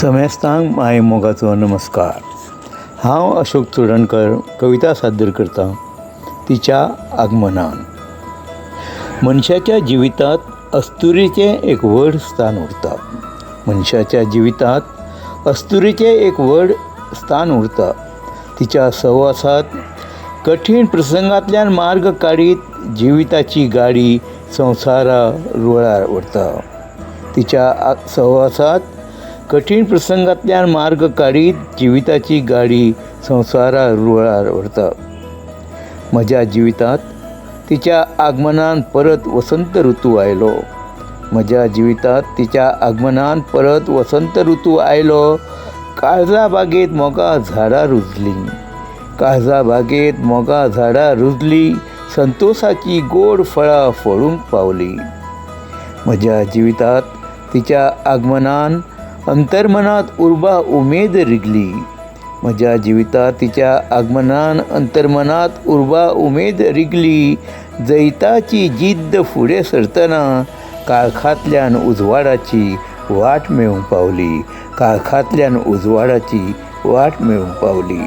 समेस्तांक माय मोगाचो नमस्कार। हांव अशोक चोडणकर कविता सादर करता तिच्या आगमनान। मनशाच्या जिवितात अस्तुरीचें एक व्हड स्थान उरता। मनशाच्या जिवितात अस्तुरीचें एक व्हड स्थान उरता। तिच्या सहवासात कठीण प्रसंगांतल्यान मार्ग काडीत जिविताची गाडी संवसारा रुळार व्हरता। तिच्या सहवासात कठीण प्रसंगांतल्यान मार्ग काडीत जिविताची गाडी संवसारा रुळार व्हरता। म्हज्या जिवितात तिच्या आगमनान परत वसंत ऋतू आयलो। म्हज्या जिवितात तिच्या आगमनान परत वसंत ऋतू आयलो। काळजा बागेत मोगां झाडां रुजलीं, काळजा बागेत मोगां झाडां रुजलीं, संतोषाची गोड फळां फळूंक पावलीं। म्हज्या जिवितात तिच्या आगमनान अंतर्मनात उर्बा उमेद रिगली। म्हज्या जिवितात तिच्या आगमनान अंतर्मनात उर्बा उमेद रिगली। जैताची जिद्द फुडें सरतना काळखांतल्यान उजवाडाची वाट मेळूंक पावली, काळखांतल्यान उजवाडाची वाट मेळूंक पावली।